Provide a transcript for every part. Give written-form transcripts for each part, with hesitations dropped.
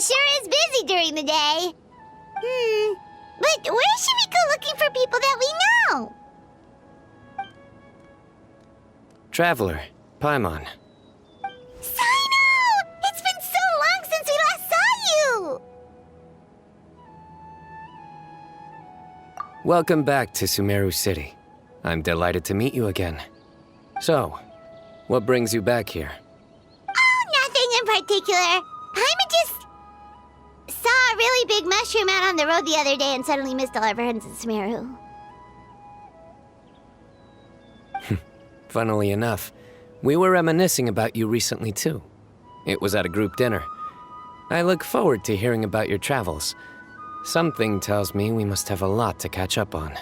sure is busy during the day. But where should we go looking for people that we know? Traveler, Paimon. Sino! It's been so long since we last saw you! Welcome back to Sumeru City. I'm delighted to meet you again. So, what brings you back here? Oh, nothing in particular. Paimon just saw a really big mushroom out on the road the other day and suddenly missed all our friends in Sumeru. Funnily enough, we were reminiscing about you recently too. It was at a group dinner. I look forward to hearing about your travels. Something tells me we must have a lot to catch up on.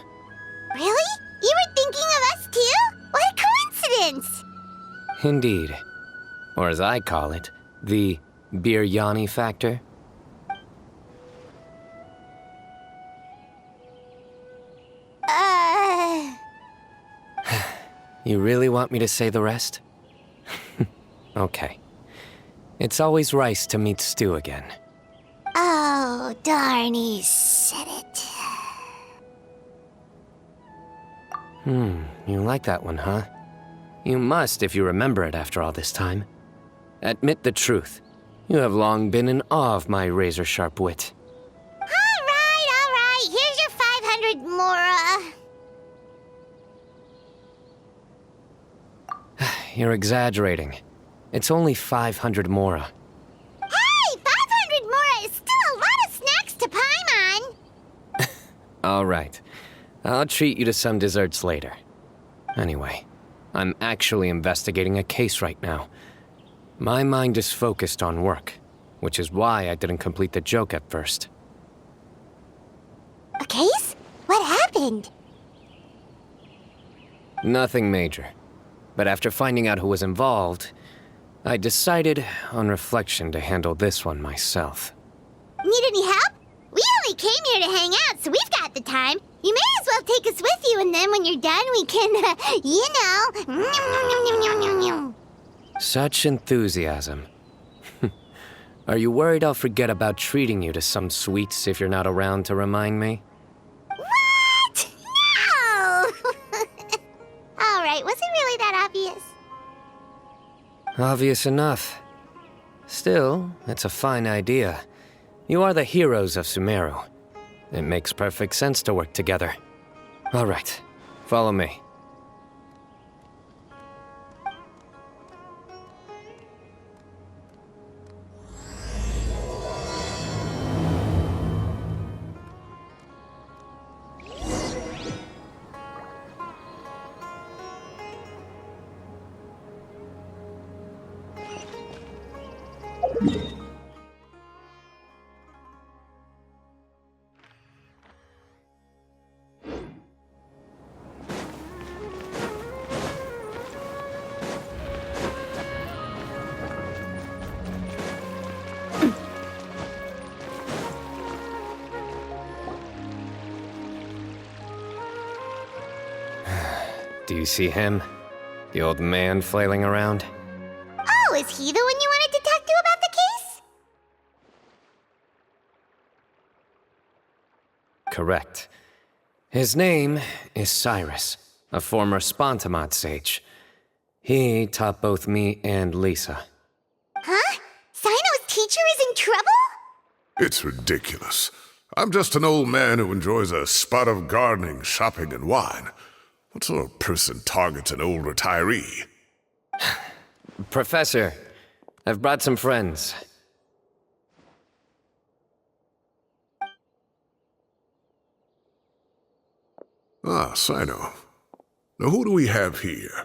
Really? You were thinking of us too? What a coincidence! Indeed. Or as I call it, the biryani factor. You really want me to say the rest? Okay. It's always rice to meet stew again. Oh, darn, he said it. You like that one, huh? You must if you remember it after all this time. Admit the truth. You have long been in awe of my razor-sharp wit. All right. Here's your 500 mora. You're exaggerating. It's only 500 mora. Hey, 500 mora is still a lot of snacks to Paimon. All right. I'll treat you to some desserts later. Anyway, I'm actually investigating a case right now. My mind is focused on work, which is why I didn't complete the joke at first. A case? What happened? Nothing major. But after finding out who was involved, I decided, on reflection, to handle this one myself. Need any help? We only came here to hang out, so we've got the time. You may as well take us with you, and then when you're done, we can, you know... Such enthusiasm. Are you worried I'll forget about treating you to some sweets if you're not around to remind me? What? No! All right, was it really that obvious? Obvious enough. Still, it's a fine idea. You are the heroes of Sumeru. It makes perfect sense to work together. All right, follow me. Do you see him? The old man flailing around? Oh, is he the one you wanted to talk to about the case? Correct. His name is Cyrus, a former Spontamod sage. He taught both me and Lisa. Huh? Sino's teacher is in trouble? It's ridiculous. I'm just an old man who enjoys a spot of gardening, shopping, and wine. What sort of person targets an old retiree? Professor, I've brought some friends. Ah, Sino. Now who do we have here?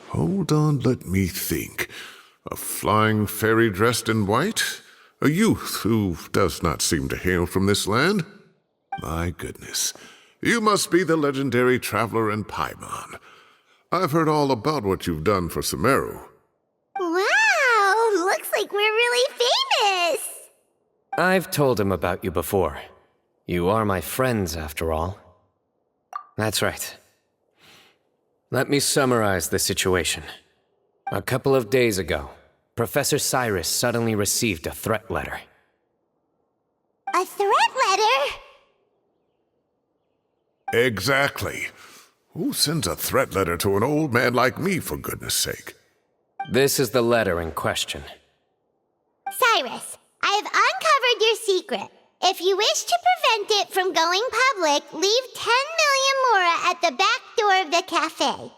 Hold on, let me think. A flying fairy dressed in white? A youth who does not seem to hail from this land? My goodness. You must be the legendary traveler in Paimon. I've heard all about what you've done for Sumeru. Wow, looks like we're really famous. I've told him about you before. You are my friends, after all. That's right. Let me summarize the situation. A couple of days ago, Professor Cyrus suddenly received a threat letter. A threat letter? Exactly. Who sends a threat letter to an old man like me, for goodness sake? This is the letter in question. Cyrus, I have uncovered your secret. If you wish to prevent it from going public, leave 10 million mora at the back door of the cafe.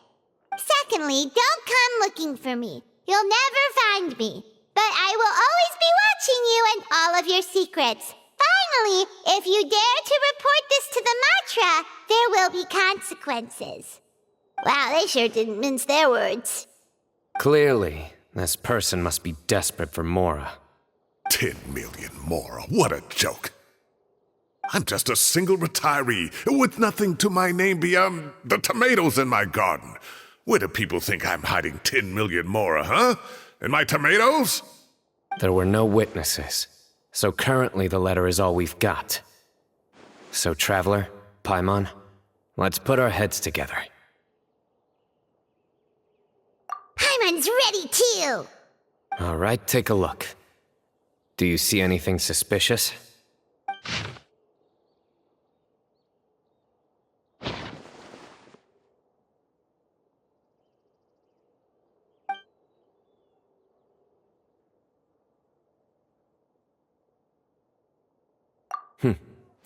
Secondly, don't come looking for me. You'll never find me. But I will always be watching you and all of your secrets. Finally, if you dare to report this to the Matra, there will be consequences. Wow, they sure didn't mince their words. Clearly, this person must be desperate for Mora. 10 million more. What a joke. I'm just a single retiree with nothing to my name beyond the tomatoes in my garden. Where do people think I'm hiding 10 million more, huh? In my tomatoes? There were no witnesses, so currently the letter is all we've got. So, Traveler, Paimon, let's put our heads together. Paimon's ready too! All right, take a look. Do you see anything suspicious?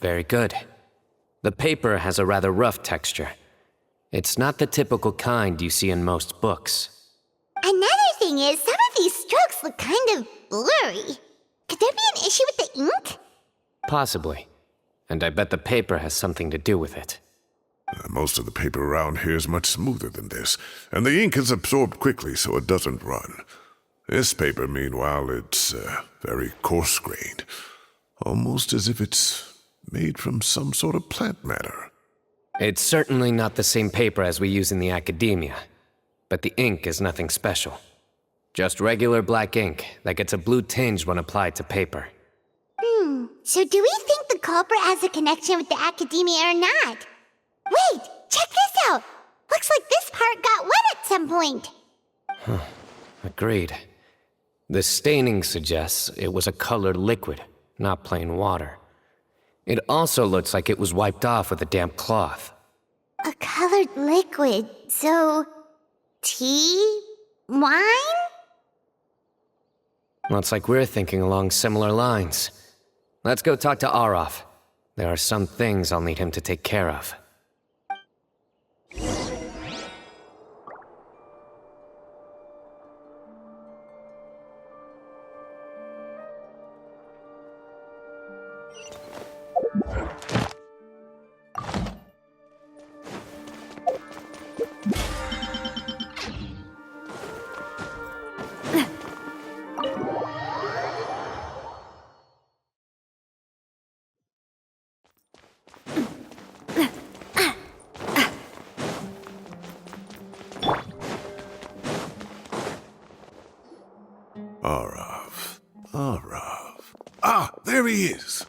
Very good. The paper has a rather rough texture. It's not the typical kind you see in most books. Another thing is, some of these strokes look kind of blurry. Could there be an issue with the ink? Possibly. And I bet the paper has something to do with it. Most of the paper around here is much smoother than this, and the ink is absorbed quickly so it doesn't run. This paper, meanwhile, it's very coarse-grained. Almost as if it's made from some sort of plant matter. It's certainly not the same paper as we use in the academia, but the ink is nothing special. Just regular black ink that gets a blue tinge when applied to paper. So do we think the culprit has a connection with the academia or not? Wait, check this out! Looks like this part got wet at some point. Agreed. The staining suggests it was a colored liquid, not plain water. It also looks like it was wiped off with a damp cloth. A colored liquid, so... tea? Wine? Looks like we're thinking along similar lines. Let's go talk to Aureus. There are some things I'll need him to take care of. Aureus. Ah, there he is.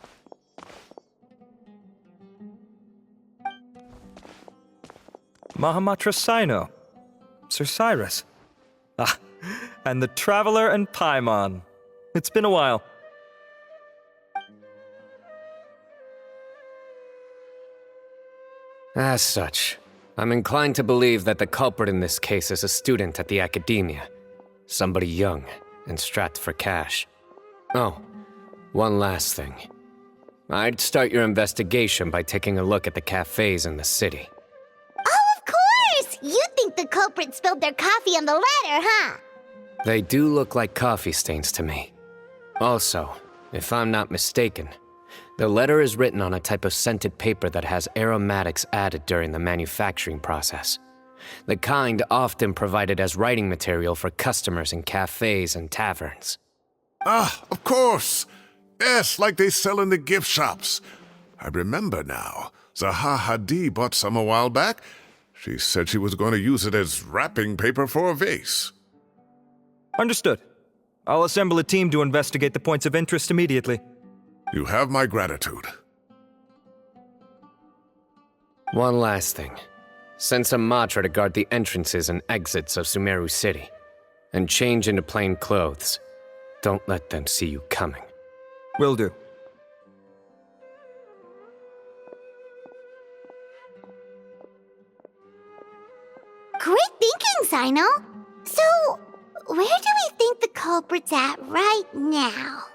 Mahamatra Sino, Sir Cyrus. Ah, and the Traveler and Paimon. It's been a while. As such, I'm inclined to believe that the culprit in this case is a student at the academia. Somebody young and strapped for cash. Oh, one last thing. I'd start your investigation by taking a look at the cafes in the city. Oh, of course! You think the culprit spilled their coffee on the ladder, huh? They do look like coffee stains to me. Also, if I'm not mistaken, the letter is written on a type of scented paper that has aromatics added during the manufacturing process. The kind often provided as writing material for customers in cafes and taverns. Ah, of course. Yes, like they sell in the gift shops. I remember now. Zaha Hadid bought some a while back. She said she was going to use it as wrapping paper for a vase. Understood. I'll assemble a team to investigate the points of interest immediately. You have my gratitude. One last thing. Send some Matra to guard the entrances and exits of Sumeru City. and change into plain clothes. Don't let them see you coming. Will do. Great thinking, Sino. So, where do we think the culprit's at right now?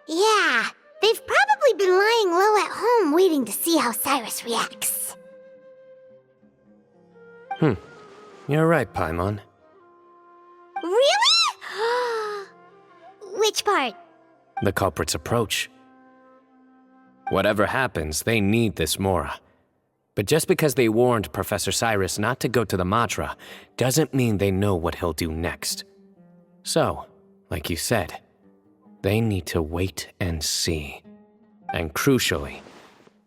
Yeah, they've probably been lying low at home waiting to see how Cyrus reacts. You're right, Paimon. Really? Which part? The culprit's approach. Whatever happens, they need this Mora. But just because they warned Professor Cyrus not to go to the Matra, doesn't mean they know what he'll do next. So, like you said, they need to wait and see. And crucially,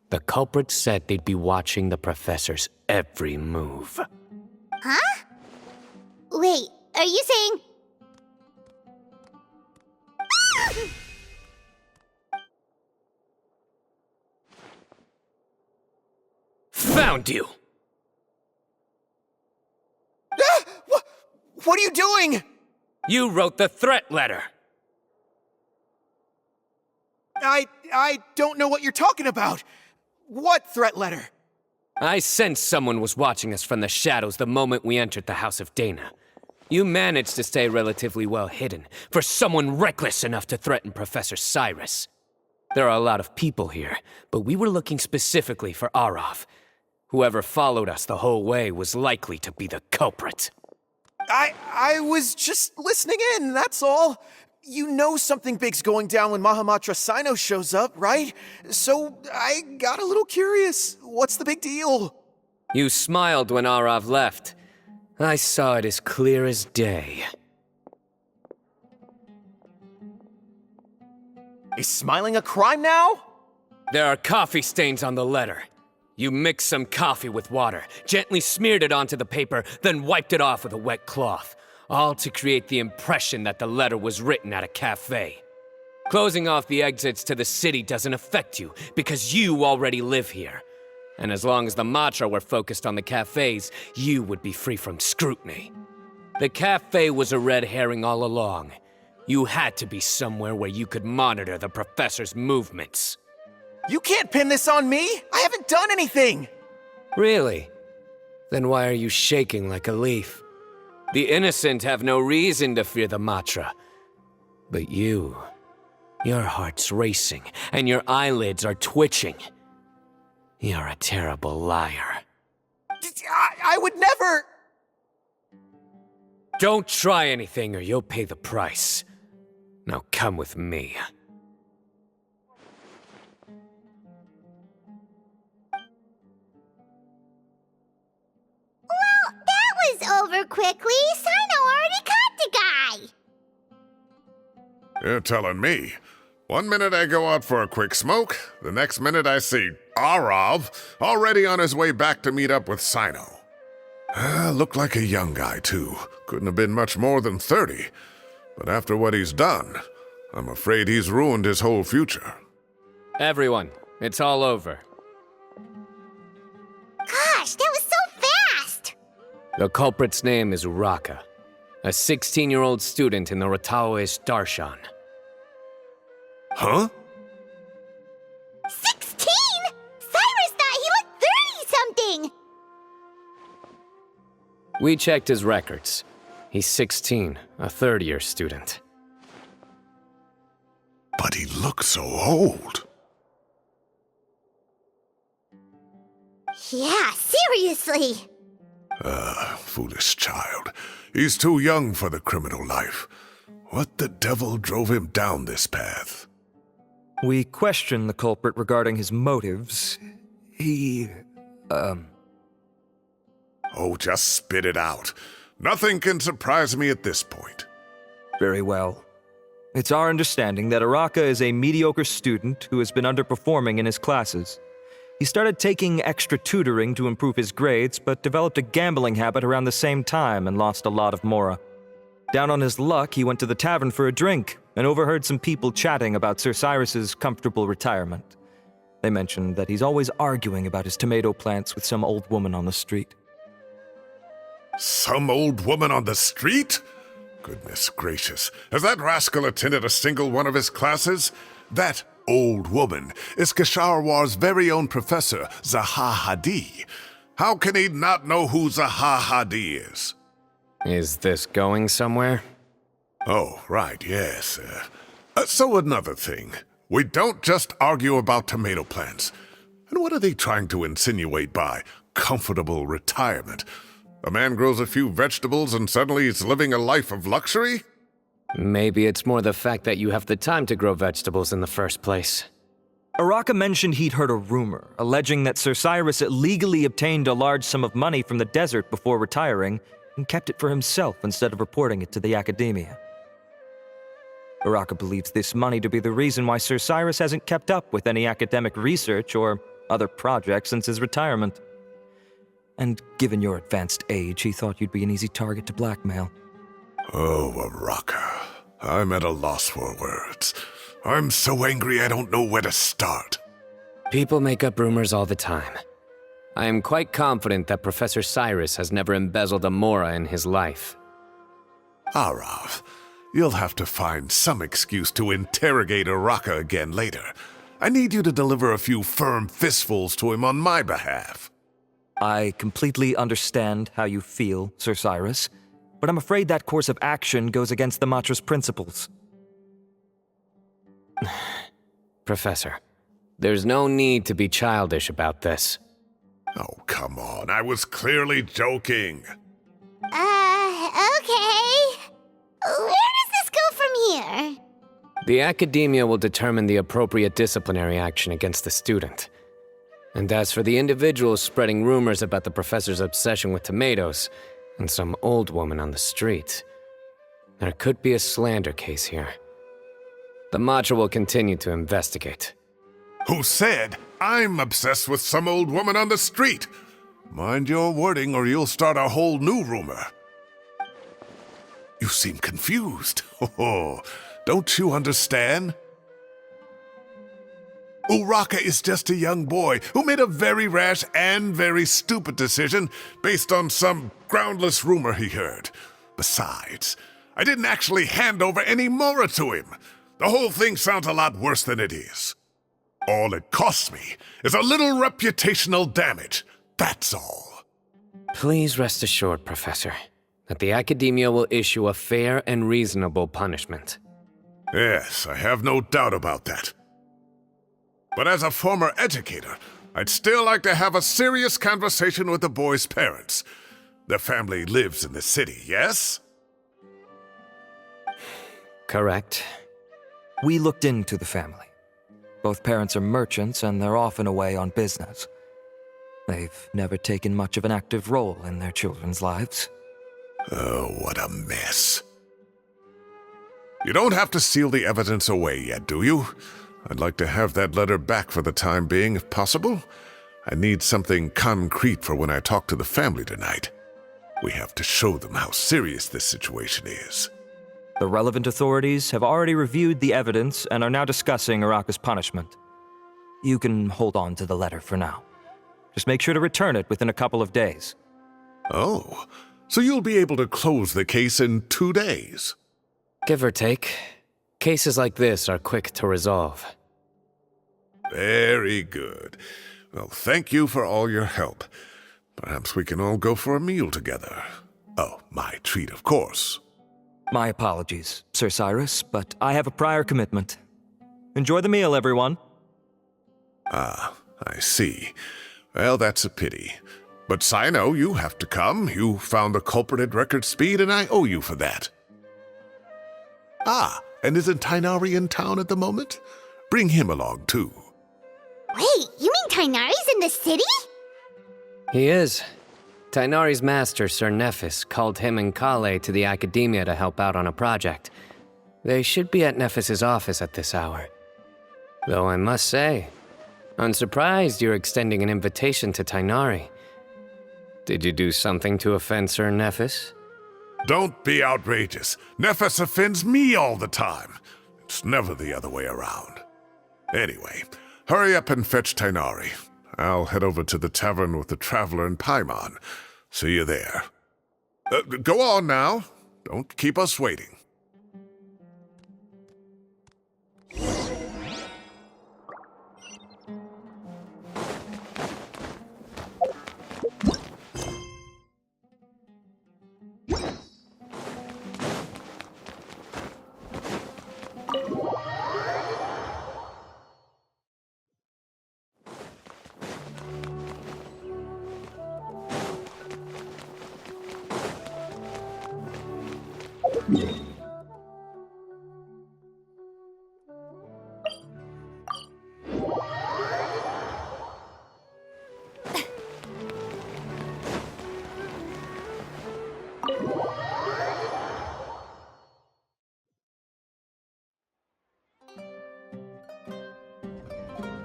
the culprit said they'd be watching the Professor's every move. Huh? Wait, are you saying... Found you! What are you doing? You wrote the threat letter! I don't know what you're talking about. What threat letter? I sensed someone was watching us from the shadows the moment we entered the House of Dana. You managed to stay relatively well hidden for someone reckless enough to threaten Professor Cyrus. There are a lot of people here, but we were looking specifically for Arav. Whoever followed us the whole way was likely to be the culprit. I was just listening in, that's all. You know something big's going down when Mahamatra Sino shows up, right? So I got a little curious. What's the big deal? You smiled when Arav left. I saw it as clear as day. Is smiling a crime now? There are coffee stains on the letter. You mixed some coffee with water, gently smeared it onto the paper, then wiped it off with a wet cloth, all to create the impression that the letter was written at a cafe. Closing off the exits to the city doesn't affect you, because you already live here. And as long as the Matra were focused on the cafes, you would be free from scrutiny. The cafe was a red herring all along. You had to be somewhere where you could monitor the Professor's movements. You can't pin this on me! I haven't done anything! Really? Then why are you shaking like a leaf? The innocent have no reason to fear the Matra. But you, your heart's racing, and your eyelids are twitching. You're a terrible liar. I would never... Don't try anything or you'll pay the price. Now come with me. Well, that was over quickly. Sino already caught the guy. You're telling me. One minute I go out for a quick smoke, the next minute I see Arav already on his way back to meet up with Sino. Looked like a young guy, too. Couldn't have been much more than 30. But after what he's done, I'm afraid he's ruined his whole future. Everyone, it's all over. Gosh, that was so fast! The culprit's name is Raka, a 16-year-old student in the Rataoist Darshan. Huh? 16? Cyrus thought he looked 30-something! We checked his records. He's 16, a third-year student. But he looks so old. Yeah, seriously! Foolish child. He's too young for the criminal life. What the devil drove him down this path? We questioned the culprit regarding his motives. Oh, just spit it out. Nothing can surprise me at this point. Very well. It's our understanding that Araka is a mediocre student who has been underperforming in his classes. He started taking extra tutoring to improve his grades, but developed a gambling habit around the same time and lost a lot of Mora. Down on his luck, he went to the tavern for a drink and overheard some people chatting about Sir Cyrus's comfortable retirement. They mentioned that he's always arguing about his tomato plants with some old woman on the street. Some old woman on the street? Goodness gracious, has that rascal attended a single one of his classes? That old woman is Kasharwar's very own professor, Zaha Hadid. How can he not know who Zaha Hadid is? Is this going somewhere? Oh, right, yes. So another thing. We don't just argue about tomato plants. And what are they trying to insinuate by comfortable retirement? A man grows a few vegetables and suddenly he's living a life of luxury? Maybe it's more the fact that you have the time to grow vegetables in the first place. Araka mentioned he'd heard a rumor alleging that Sir Cyrus illegally obtained a large sum of money from the desert before retiring and kept it for himself instead of reporting it to the academia. Araka believes this money to be the reason why Sir Cyrus hasn't kept up with any academic research or other projects since his retirement. And given your advanced age, he thought you'd be an easy target to blackmail. Oh, Araka. I'm at a loss for words. I'm so angry I don't know where to start. People make up rumors all the time. I am quite confident that Professor Cyrus has never embezzled a mora in his life. Arav, you'll have to find some excuse to interrogate Araka again later. I need you to deliver a few firm fistfuls to him on my behalf. I completely understand how you feel, Sir Cyrus, but I'm afraid that course of action goes against the Matra's principles. Professor, there's no need to be childish about this. Oh, come on. I was clearly joking. Okay. Where does this go from here? The academia will determine the appropriate disciplinary action against the student. And as for the individuals spreading rumors about the professor's obsession with tomatoes and some old woman on the street, there could be a slander case here. The Matra will continue to investigate. Who said I'm obsessed with some old woman on the street? Mind your wording or you'll start a whole new rumor. You seem confused. Oh, don't you understand? Uraka is just a young boy who made a very rash and very stupid decision based on some groundless rumor he heard. Besides, I didn't actually hand over any mora to him. The whole thing sounds a lot worse than it is. All it costs me is a little reputational damage. That's all. Please rest assured, Professor, that the academia will issue a fair and reasonable punishment. Yes, I have no doubt about that. But as a former educator, I'd still like to have a serious conversation with the boy's parents. Their family lives in the city, yes? Correct. We looked into the family. Both parents are merchants and they're often away on business. They've never taken much of an active role in their children's lives. Oh, what a mess. You don't have to seal the evidence away yet, do you? I'd like to have that letter back for the time being, if possible. I need something concrete for when I talk to the family tonight. We have to show them how serious this situation is. The relevant authorities have already reviewed the evidence and are now discussing Araka's punishment. You can hold on to the letter for now. Just make sure to return it within a couple of days. Oh, so you'll be able to close the case in 2 days? Give or take. Cases like this are quick to resolve. Very good. Well, thank you for all your help. Perhaps we can all go for a meal together. Oh, my treat, of course. My apologies, Sir Cyrus, but I have a prior commitment. Enjoy the meal, everyone. Ah, I see. Well, that's a pity. But Sino, you have to come. You found the culprit at record speed, and I owe you for that. Ah, and isn't Tainari in town at the moment? Bring him along, too. Wait, you mean Tainari's in the city? He is. Tainari's master, Sir Nephis, called him and Kale to the academia to help out on a project. They should be at Nephis's office at this hour. Though I must say, I'm surprised you're extending an invitation to Tainari. Did you do something to offend Sir Nephis? Don't be outrageous. Nephis offends me all the time. It's never the other way around. Anyway, hurry up and fetch Tainari. I'll head over to the tavern with the Traveler and Paimon. See you there. Go on now. Don't keep us waiting.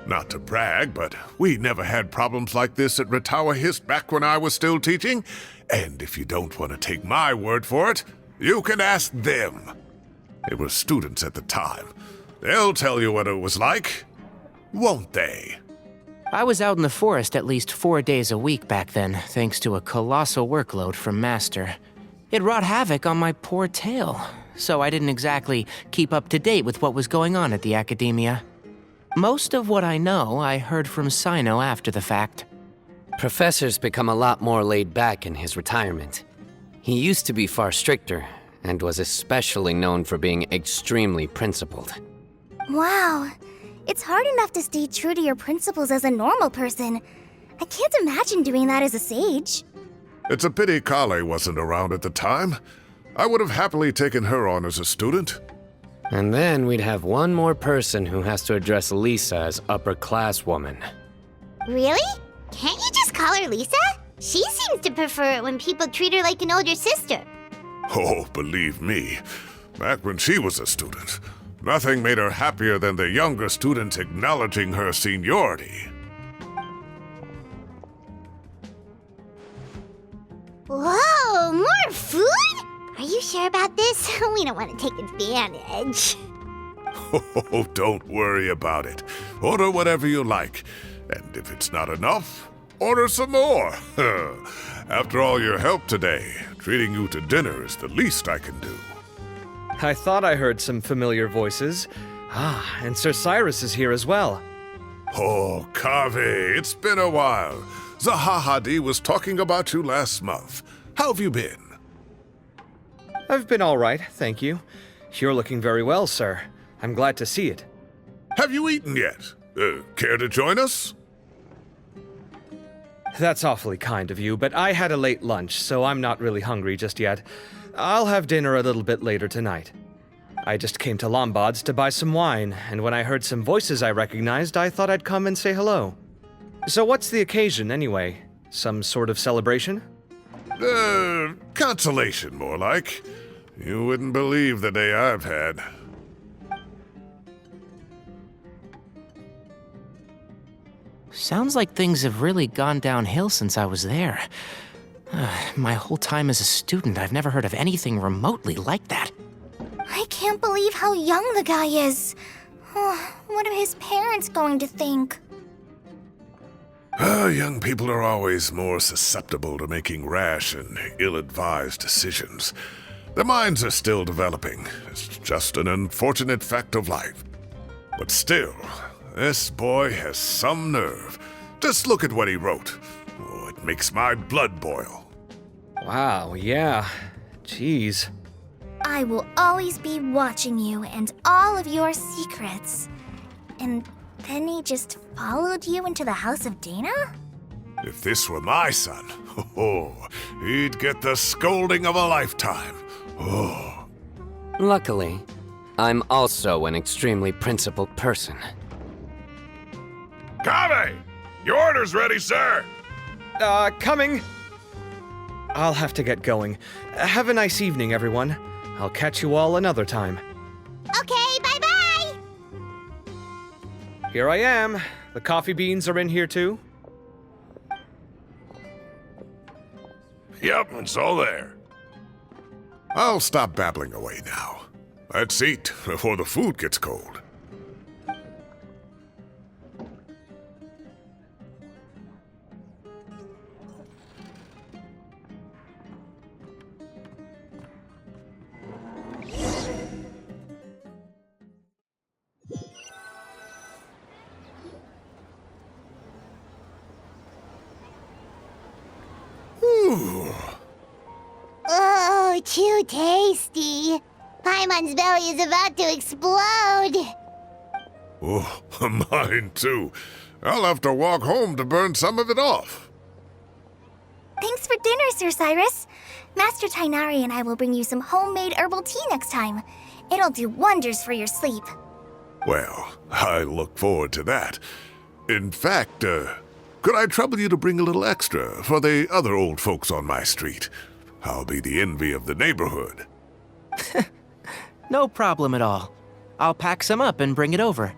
Not to brag, but we never had problems like this at Ratawa Hist back when I was still teaching. And if you don't want to take my word for it, you can ask them. They were students at the time. They'll tell you what it was like, won't they? I was out in the forest at least 4 days a week back then, thanks to a colossal workload from Master. It wrought havoc on my poor tail, so I didn't exactly keep up to date with what was going on at the academia. Most of what I know, I heard from Sino after the fact. Professor's become a lot more laid back in his retirement. He used to be far stricter, and was especially known for being extremely principled. Wow. It's hard enough to stay true to your principles as a normal person. I can't imagine doing that as a sage. It's a pity Kale wasn't around at the time. I would have happily taken her on as a student. And then we'd have one more person who has to address Lisa as upper-class woman. Really? Can't you just call her Lisa? She seems to prefer it when people treat her like an older sister. Oh, believe me, back when she was a student, nothing made her happier than the younger students acknowledging her seniority. Whoa, more food? Are you sure about this? We don't want to take advantage. Oh, don't worry about it. Order whatever you like. And if it's not enough, order some more. After all your help today, treating you to dinner is the least I can do. I thought I heard some familiar voices. Ah, and Sir Cyrus is here as well. Oh, Kave, it's been a while. Zahahadi was talking about you last month. How have you been? I've been all right, thank you. You're looking very well, sir. I'm glad to see it. Have you eaten yet? Care to join us? That's awfully kind of you, but I had a late lunch, so I'm not really hungry just yet. I'll have dinner a little bit later tonight. I just came to Lombard's to buy some wine, and when I heard some voices I recognized, I thought I'd come and say hello. So what's the occasion, anyway? Some sort of celebration? Consolation, more like. You wouldn't believe the day I've had. Sounds like things have really gone downhill since I was there. My whole time as a student, I've never heard of anything remotely like that. I can't believe how young the guy is. What are his parents going to think? Young people are always more susceptible to making rash and ill-advised decisions. Their minds are still developing. It's just an unfortunate fact of life. But still, this boy has some nerve. Just look at what he wrote. Oh, it makes my blood boil. Wow, yeah. Jeez. I will always be watching you and all of your secrets. And then he just followed you into the house of Dana? If this were my son, he'd get the scolding of a lifetime. Oh. Luckily, I'm also an extremely principled person. Kave! Your order's ready, sir! Coming! I'll have to get going. Have a nice evening, everyone. I'll catch you all another time. Okay, bye-bye! Here I am. The coffee beans are in here too. Yep, it's all there. I'll stop babbling away now. Let's eat before the food gets cold. too tasty. Paimon's belly is about to explode. Oh, mine too. I'll have to walk home to burn some of it off. Thanks for dinner, Sir Cyrus. Master Tainari and I will bring you some homemade herbal tea next time. It'll do wonders for your sleep. Well, I look forward to that. In fact, could I trouble you to bring a little extra for the other old folks on my street? I'll be the envy of the neighborhood. No problem at all. I'll pack some up and bring it over.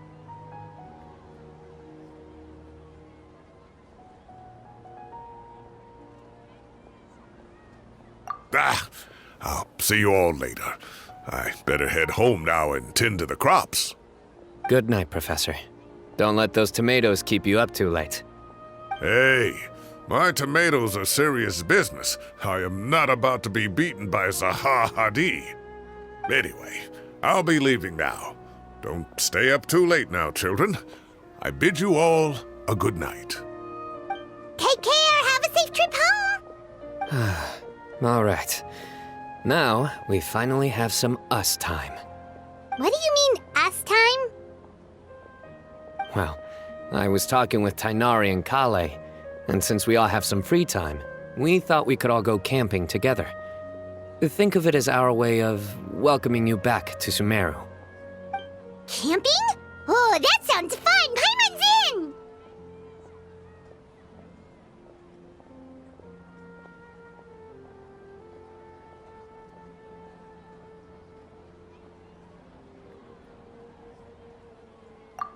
I'll see you all later. I better head home now and tend to the crops. Good night, Professor. Don't let those tomatoes keep you up too late. Hey, my tomatoes are serious business. I am not about to be beaten by Zaha Hadi. Anyway, I'll be leaving now. Don't stay up too late now, children. I bid you all a good night. Take care. Have a safe trip home. All right. Now, we finally have some us time. What do you mean, us time? Well, I was talking with Tainari and Kale, and since we all have some free time, we thought we could all go camping together. Think of it as our way of welcoming you back to Sumeru. Camping? Oh, that sounds fun. Paimon's in.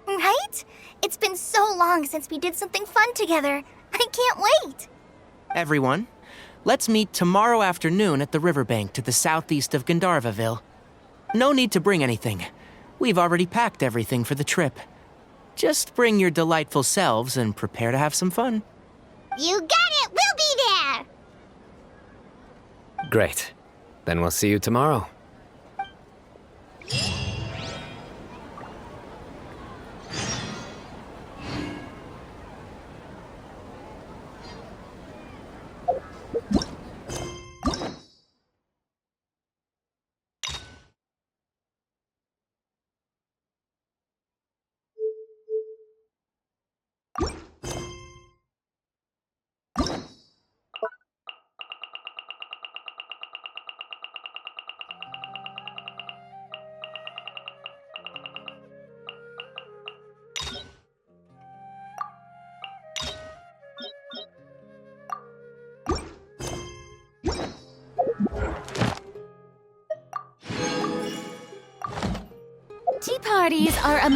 Right? It's been so long since we did something fun together. I can't wait. Everyone, let's meet tomorrow afternoon at the riverbank to the southeast of Gandharvaville. No need to bring anything. We've already packed everything for the trip. Just bring your delightful selves and prepare to have some fun. You got it. We'll be there. Great. Then we'll see you tomorrow. Tea parties are a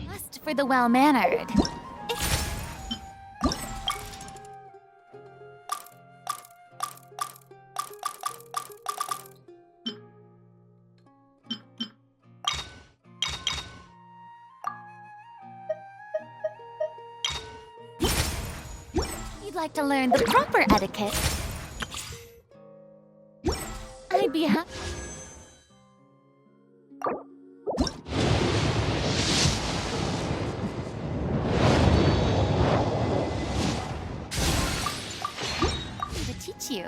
must for the well-mannered. You'd like to learn the proper etiquette. I'd be happy. to teach you.